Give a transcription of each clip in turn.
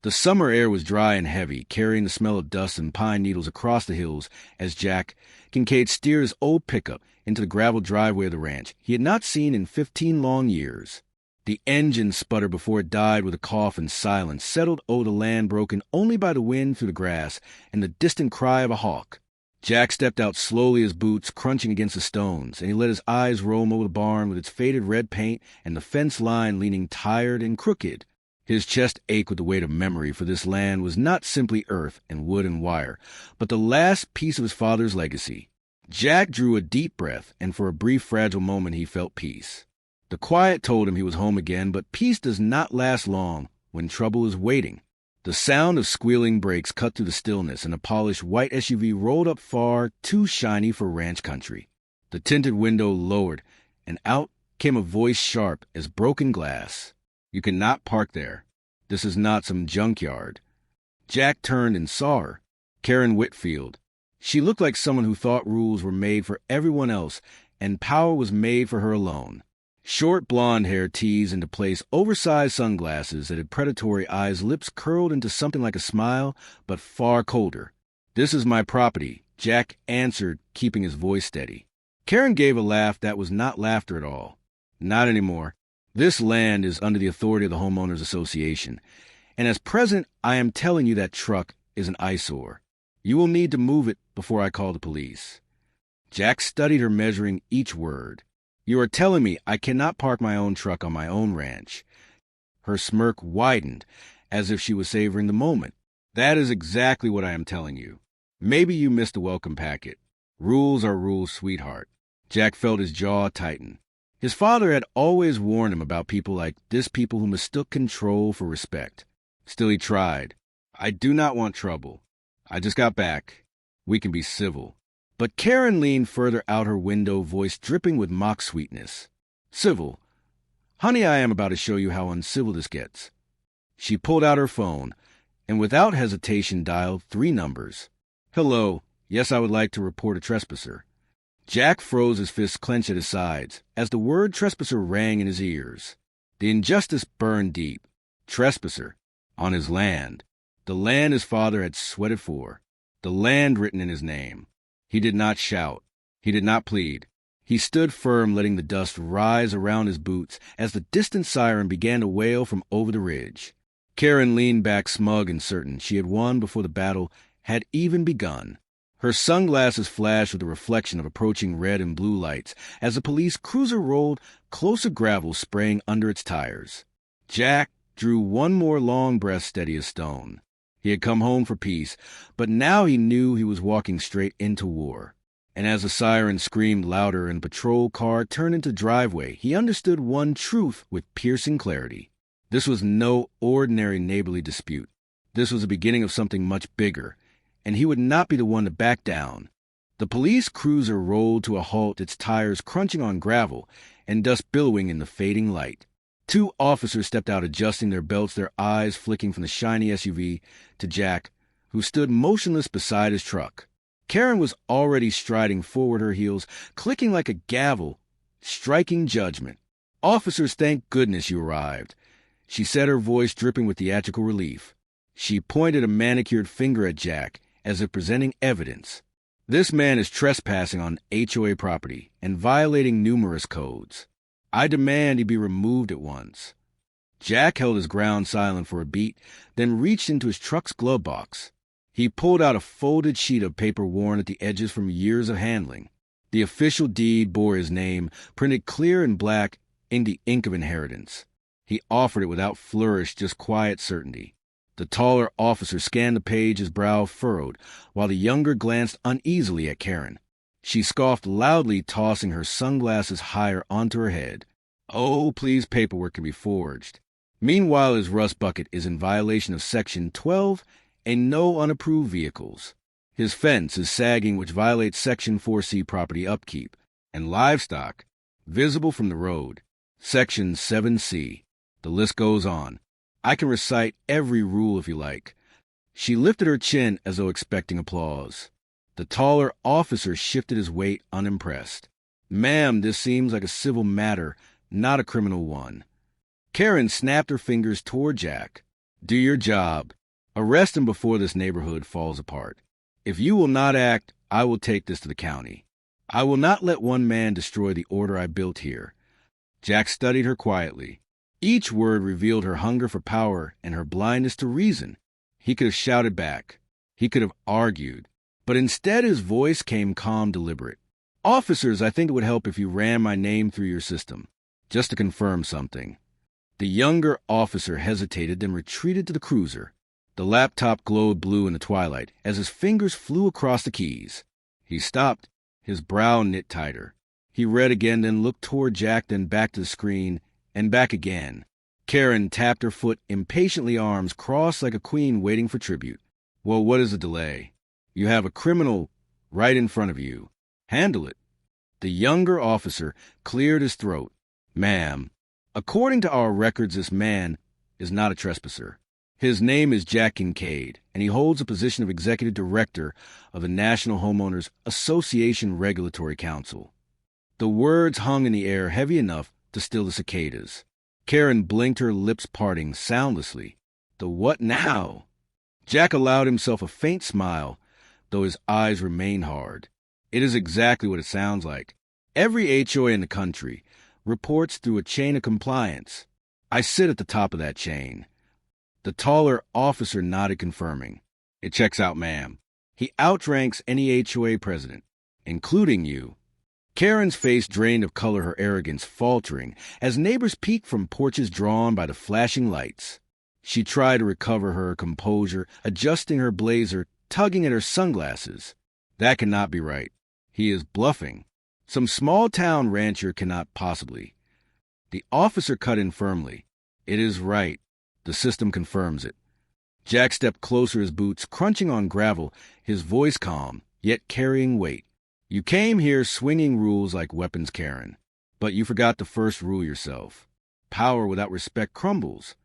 The summer air was dry and heavy, carrying the smell of dust and pine needles across the hills as Jack Kincaid steered his old pickup into the gravel driveway of the ranch he had not seen in 15 long years. The engine sputtered before it died with a cough, and silence settled over the land, broken only by the wind through the grass and the distant cry of a hawk. Jack stepped out slowly, his boots crunching against the stones, and he let his eyes roam over the barn with its faded red paint and the fence line leaning tired and crooked. His chest ached with the weight of memory, for this land was not simply earth and wood and wire, but the last piece of his father's legacy. Jack drew a deep breath, and for a brief, fragile moment he felt peace. The quiet told him he was home again, but peace does not last long when trouble is waiting. The sound of squealing brakes cut through the stillness, and a polished white SUV rolled up far too shiny for ranch country. The tinted window lowered, and out came a voice sharp as broken glass. "You cannot park there. This is not some junkyard." Jack turned and saw her, Kerren Whitfield. She looked like someone who thought rules were made for everyone else, and power was made for her alone. Short blonde hair teased into place, oversized sunglasses that had predatory eyes, lips curled into something like a smile, but far colder. "This is my property," Jack answered, keeping his voice steady. Kerren gave a laugh that was not laughter at all. "Not anymore. This land is under the authority of the Homeowners Association, and as president, I am telling you that truck is an eyesore. You will need to move it before I call the police." Jack studied her, measuring each word. "You are telling me I cannot park my own truck on my own ranch." Her smirk widened, as if she was savoring the moment. "That is exactly what I am telling you. Maybe you missed the welcome packet. Rules are rules, sweetheart." Jack felt his jaw tighten. His father had always warned him about people like this, people who mistook control for respect. Still he tried. "I do not want trouble. I just got back. We can be civil." But Kerren leaned further out her window, voice dripping with mock sweetness. "Civil? Honey, I am about to show you how uncivil this gets." She pulled out her phone, and without hesitation dialed 3 numbers. "Hello. Yes, I would like to report a trespasser." Jack froze, his fists clenched at his sides, as the word trespasser rang in his ears. The injustice burned deep. Trespasser. On his land. The land his father had sweated for. The land written in his name. He did not shout. He did not plead. He stood firm, letting the dust rise around his boots as the distant siren began to wail from over the ridge. Kerren leaned back, smug and certain she had won before the battle had even begun. Her sunglasses flashed with the reflection of approaching red and blue lights as the police cruiser rolled closer, gravel spraying under its tires. Jack drew one more long breath, steady as stone. He had come home for peace, but now he knew he was walking straight into war. And as the siren screamed louder and the patrol car turned into driveway, he understood one truth with piercing clarity. This was no ordinary neighborly dispute. This was the beginning of something much bigger, and he would not be the one to back down. The police cruiser rolled to a halt, its tires crunching on gravel and dust billowing in the fading light. 2 officers stepped out, adjusting their belts, their eyes flicking from the shiny SUV to Jack, who stood motionless beside his truck. Kerren was already striding forward, her heels clicking like a gavel, striking judgment. "Officers, thank goodness you arrived," she said, her voice dripping with theatrical relief. She pointed a manicured finger at Jack, as if presenting evidence. "This man is trespassing on HOA property and violating numerous codes. I demand he be removed at once." Jack held his ground silent for a beat, then reached into his truck's glove box. He pulled out a folded sheet of paper worn at the edges from years of handling. The official deed bore his name, printed clear in black in the ink of inheritance. He offered it without flourish, just quiet certainty. The taller officer scanned the page, his brow furrowed, while the younger glanced uneasily at Kerren. She scoffed loudly, tossing her sunglasses higher onto her head. "Oh, please, paperwork can be forged." Meanwhile, his rust bucket is in violation of Section 12 and no unapproved vehicles. His fence is sagging, which violates Section 4C property upkeep, and livestock, visible from the road. Section 7C. The list goes on. I can recite every rule if you like. She lifted her chin as though expecting applause. The taller officer shifted his weight, unimpressed. "Ma'am, this seems like a civil matter, not a criminal one." Kerren snapped her fingers toward Jack. Do your job. Arrest him before this neighborhood falls apart. If you will not act, I will take this to the county. I will not let one man destroy the order I built here." Jack studied her quietly. Each word revealed her hunger for power and her blindness to reason. He could have shouted back. He could have argued. But instead his voice came calm, deliberate. "Officers, I think it would help if you ran my name through your system, just to confirm something." The younger officer hesitated, then retreated to the cruiser. The laptop glowed blue in the twilight as his fingers flew across the keys. He stopped, his brow knit tighter. He read again, then looked toward Jack, then back to the screen, and back again. Kerren tapped her foot impatiently, arms crossed like a queen waiting for tribute. "Well, what is the delay? You have a criminal right in front of you. Handle it." The younger officer cleared his throat. "Ma'am, according to our records, this man is not a trespasser. His name is Jack Kincaid, and he holds the position of Executive Director of the National Homeowners Association Regulatory Council." The words hung in the air, heavy enough to still the cicadas. Kerren blinked, her lips parting soundlessly. "The what now?" Jack allowed himself a faint smile, though his eyes remained hard. "It is exactly what it sounds like. Every HOA in the country reports through a chain of compliance. I sit at the top of that chain." The taller officer nodded, confirming. "It checks out, ma'am. He outranks any HOA president, including you." Kerren's face drained of color, her arrogance faltering, as neighbors peeked from porches drawn by the flashing lights. She tried to recover her composure, adjusting her blazer, tugging at her sunglasses. "That cannot be right. He is bluffing. Some small-town rancher cannot possibly." The officer cut in firmly. "It is right. The system confirms it." Jack stepped closer, his boots crunching on gravel, his voice calm, yet carrying weight. "You came here swinging rules like weapons, Kerren. But you forgot the first rule yourself. Power without respect crumbles."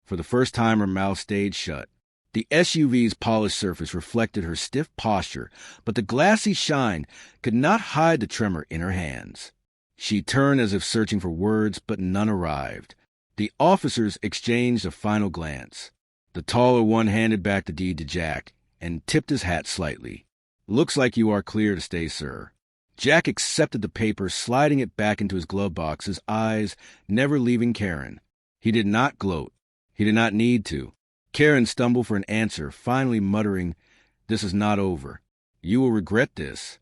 For the first time, her mouth stayed shut. The SUV's polished surface reflected her stiff posture, but the glassy shine could not hide the tremor in her hands. She turned as if searching for words, but none arrived. The officers exchanged a final glance. The taller one handed back the deed to Jack and tipped his hat slightly. "Looks like you are clear to stay, sir." Jack accepted the paper, sliding it back into his glove box, his eyes never leaving Kerren. He did not gloat. He did not need to. Kerren stumbled for an answer, finally muttering, "This is not over. You will regret this."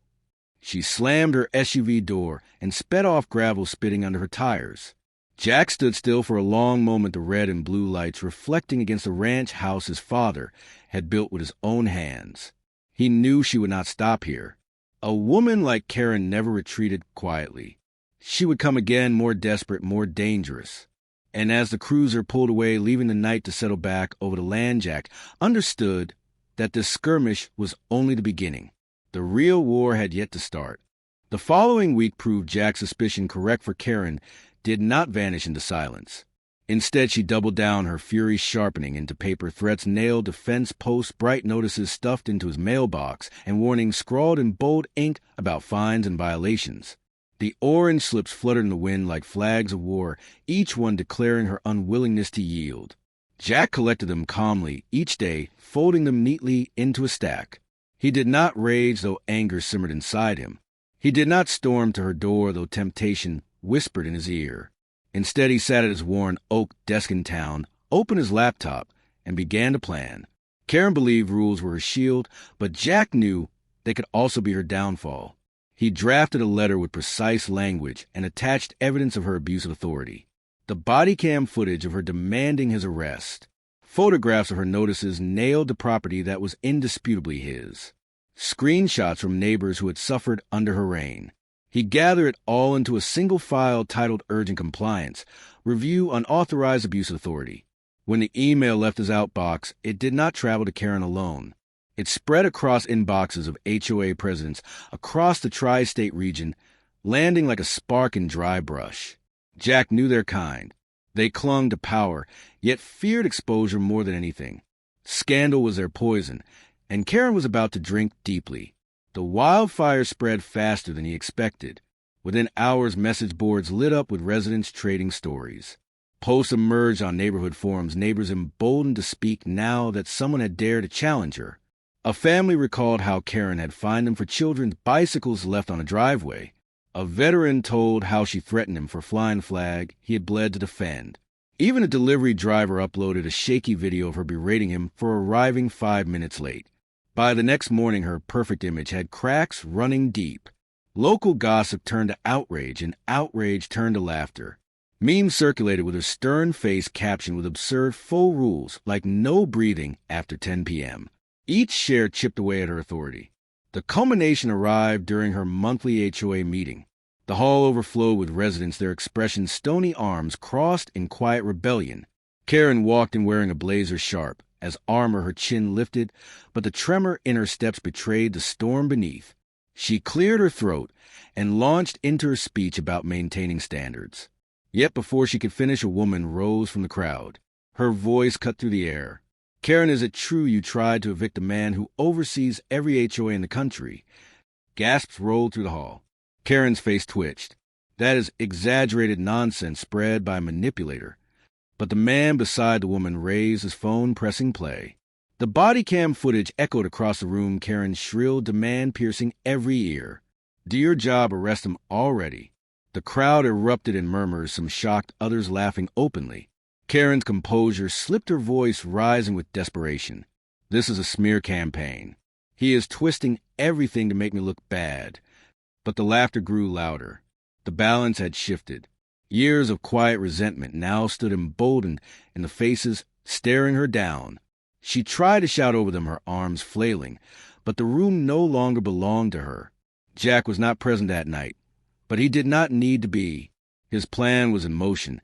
She slammed her SUV door and sped off, gravel spitting under her tires. Jack stood still for a long moment, the red and blue lights reflecting against the ranch house his father had built with his own hands. He knew she would not stop here. A woman like Kerren never retreated quietly. She would come again, more desperate, more dangerous. And as the cruiser pulled away, leaving the night to settle back over the land, Jack understood that this skirmish was only the beginning. The real war had yet to start. The following week proved Jack's suspicion correct, for Kerren did not vanish into silence. Instead, she doubled down, her fury sharpening into paper threats nailed to fence posts, bright notices stuffed into his mailbox, and warnings scrawled in bold ink about fines and violations. The orange slips fluttered in the wind like flags of war, each one declaring her unwillingness to yield. Jack collected them calmly each day, folding them neatly into a stack. He did not rage, though anger simmered inside him. He did not storm to her door, though temptation whispered in his ear. Instead, he sat at his worn oak desk in town, opened his laptop, and began to plan. Kerren believed rules were her shield, but Jack knew they could also be her downfall. He drafted a letter with precise language and attached evidence of her abuse of authority. The body cam footage of her demanding his arrest. Photographs of her notices nailed the property that was indisputably his. Screenshots from neighbors who had suffered under her reign. He gathered it all into a single file titled Urgent Compliance, Review Unauthorized Abuse of Authority. When the email left his outbox, it did not travel to Kerren alone. It spread across inboxes of HOA presidents across the tri-state region, landing like a spark in dry brush. Jack knew their kind. They clung to power, yet feared exposure more than anything. Scandal was their poison, and Kerren was about to drink deeply. The wildfire spread faster than he expected. Within hours, message boards lit up with residents trading stories. Posts emerged on neighborhood forums, neighbors emboldened to speak now that someone had dared to challenge her. A family recalled how Kerren had fined them for children's bicycles left on a driveway. A veteran told how she threatened him for flying flag he had bled to defend. Even a delivery driver uploaded a shaky video of her berating him for arriving 5 minutes late. By the next morning, her perfect image had cracks running deep. Local gossip turned to outrage, and outrage turned to laughter. Memes circulated with her stern face captioned with absurd faux rules like no breathing after 10 p.m. Each share chipped away at her authority. The culmination arrived during her monthly HOA meeting. The hall overflowed with residents, their expressions stony arms crossed in quiet rebellion. Kerren walked in wearing a blazer sharp. As armor, her chin lifted, but the tremor in her steps betrayed the storm beneath. She cleared her throat and launched into her speech about maintaining standards. Yet before she could finish, a woman rose from the crowd. Her voice cut through the air. "Kerren, is it true you tried to evict a man who oversees every HOA in the country?" Gasps rolled through the hall. Kerren's face twitched. That is exaggerated nonsense spread by a manipulator. But the man beside the woman raised his phone, pressing play. The body cam footage echoed across the room, Kerren's shrill demand piercing every ear. "Do your job, arrest him already." The crowd erupted in murmurs, some shocked, others laughing openly. Kerren's composure slipped, her voice rising with desperation. "This is a smear campaign. He is twisting everything to make me look bad." But the laughter grew louder. The balance had shifted. Years of quiet resentment now stood emboldened in the faces staring her down. She tried to shout over them, her arms flailing, but the room no longer belonged to her. Jack was not present that night, but he did not need to be. His plan was in motion,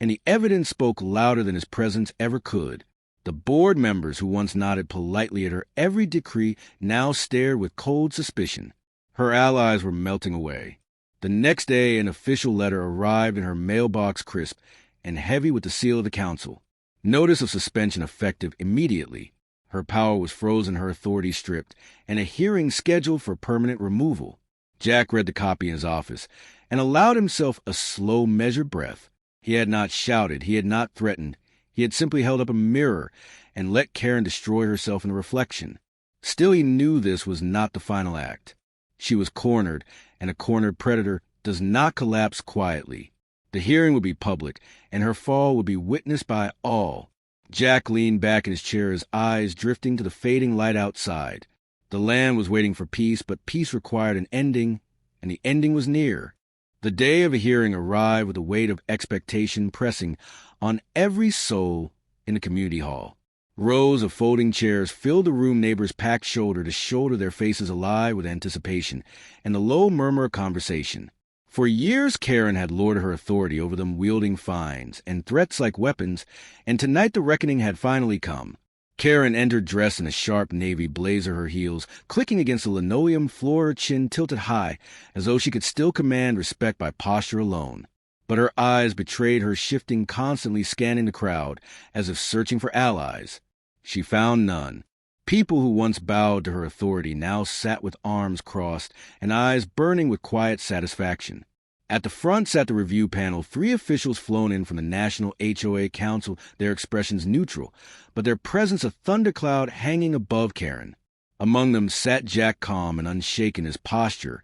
and the evidence spoke louder than his presence ever could. The board members who once nodded politely at her every decree now stared with cold suspicion. Her allies were melting away. The next day, an official letter arrived in her mailbox, crisp and heavy with the seal of the council. Notice of suspension effective immediately. Her power was frozen, her authority stripped, and a hearing scheduled for permanent removal. Jack read the copy in his office and allowed himself a slow, measured breath. He had not shouted, he had not threatened. He had simply held up a mirror and let Kerren destroy herself in the reflection. Still, he knew this was not the final act. She was cornered, and a cornered predator does not collapse quietly. The hearing would be public, and her fall would be witnessed by all. Jack leaned back in his chair, his eyes drifting to the fading light outside. The land was waiting for peace, but peace required an ending, and the ending was near. The day of a hearing arrived with a weight of expectation pressing on every soul in the community hall. Rows of folding chairs filled the room, neighbors packed shoulder to shoulder, their faces alive with anticipation, and the low murmur of conversation. For years, Kerren had lorded her authority over them, wielding fines and threats like weapons, and tonight the reckoning had finally come. Kerren entered dressed in a sharp navy blazer, her heels clicking against the linoleum floor, her chin tilted high, as though she could still command respect by posture alone. But her eyes betrayed her, shifting, constantly scanning the crowd, as if searching for allies. She found none. People who once bowed to her authority now sat with arms crossed and eyes burning with quiet satisfaction. At the front sat the review panel, 3 officials flown in from the National HOA Council, their expressions neutral, but their presence a thundercloud hanging above Kerren. Among them sat Jack, calm and unshaken, his posture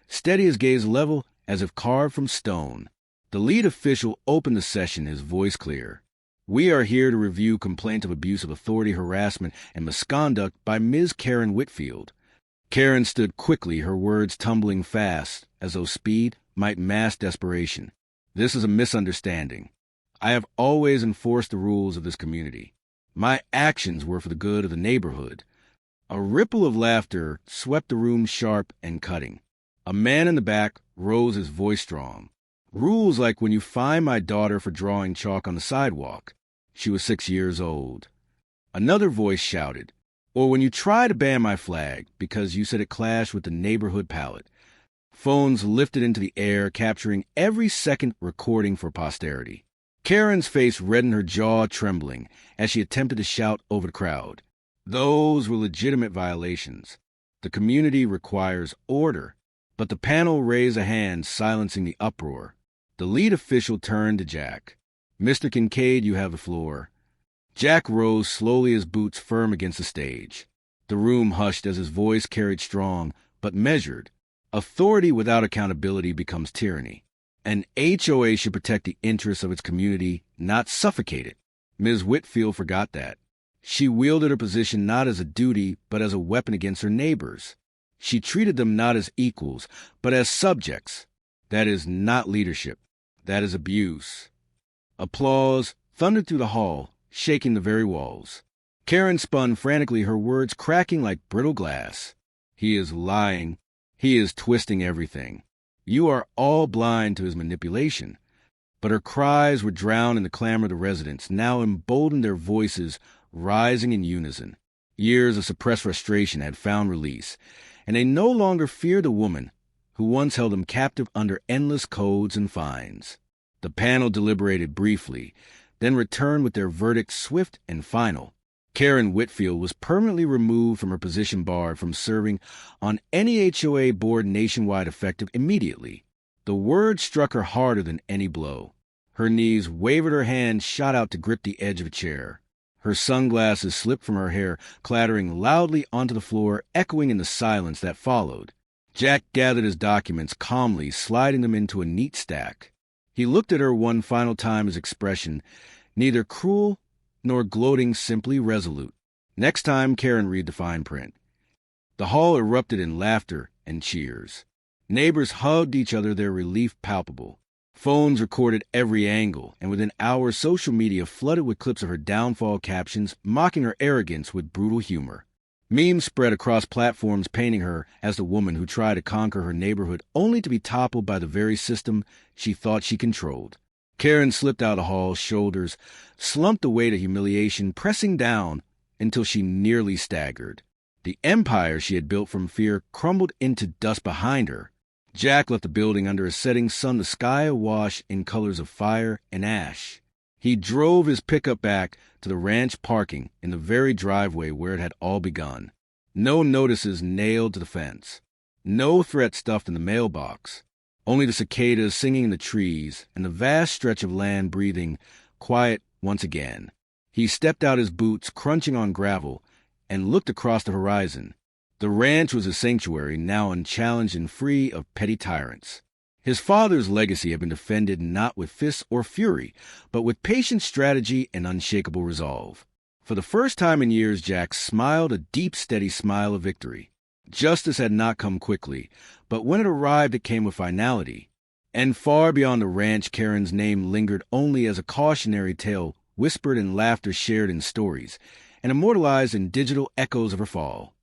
steady, his gaze level as if carved from stone. The lead official opened the session, his voice clear. "We are here to review complaint of abuse of authority, harassment, and misconduct by Ms. Kerren Whitfield." Kerren stood quickly, her words tumbling fast, as though speed might mask desperation. "This is a misunderstanding. I have always enforced the rules of this community. My actions were for the good of the neighborhood." A ripple of laughter swept the room, sharp and cutting. A man in the back rose, his voice strong. "Rules like when you fine my daughter for drawing chalk on the sidewalk. She was 6 years old." Another voice shouted, "Or when you try to ban my flag because you said it clashed with the neighborhood palette." Phones lifted into the air, capturing every second, recording for posterity. Kerren's face reddened, her jaw trembling, as she attempted to shout over the crowd. Those were legitimate violations. The community requires order. But the panel raised a hand, silencing the uproar. The lead official turned to Jack. Mr. Kincaid, you have the floor. Jack rose slowly, his boots firm against the stage. The room hushed as his voice carried strong, but measured. Authority without accountability becomes tyranny. An HOA should protect the interests of its community, not suffocate it. Ms. Whitfield forgot that. She wielded her position not as a duty, but as a weapon against her neighbors. She treated them not as equals, but as subjects. That is not leadership. That is abuse. Applause thundered through the hall, shaking the very walls. Kerren spun frantically, her words cracking like brittle glass. He is lying. He is twisting everything. You are all blind to his manipulation. But her cries were drowned in the clamor of the residents, now emboldened, their voices rising in unison. Years of suppressed frustration had found release, and they no longer feared the woman who once held them captive under endless codes and fines. The panel deliberated briefly, then returned with their verdict swift and final. Kerren Whitfield was permanently removed from her position, barred from serving on any HOA board nationwide effective immediately. The word struck her harder than any blow. Her knees wavered, her hand shot out to grip the edge of a chair. Her sunglasses slipped from her hair, clattering loudly onto the floor, echoing in the silence that followed. Jack gathered his documents calmly, sliding them into a neat stack. He looked at her one final time, his expression neither cruel nor gloating, simply resolute. Next time, Kerren read the fine print. The hall erupted in laughter and cheers. Neighbors hugged each other, their relief palpable. Phones recorded every angle, and within hours social media flooded with clips of her downfall captions, mocking her arrogance with brutal humor. Memes spread across platforms painting her as the woman who tried to conquer her neighborhood only to be toppled by the very system she thought she controlled. Kerren slipped out of the hall, shoulders slumped the weight of humiliation, pressing down until she nearly staggered. The empire she had built from fear crumbled into dust behind her. Jack left the building under a setting sun, the sky awash in colors of fire and ash. He drove his pickup back to the ranch parking in the very driveway where it had all begun. No notices nailed to the fence. No threat stuffed in the mailbox. Only the cicadas singing in the trees and the vast stretch of land breathing quiet once again. He stepped out, his boots crunching on gravel, and looked across the horizon. The ranch was a sanctuary, now unchallenged and free of petty tyrants. His father's legacy had been defended not with fists or fury, but with patient strategy and unshakable resolve. For the first time in years, Jack smiled a deep, steady smile of victory. Justice had not come quickly, but when it arrived, it came with finality. And far beyond the ranch, Kerren's name lingered only as a cautionary tale, whispered in laughter, shared in stories, and immortalized in digital echoes of her fall.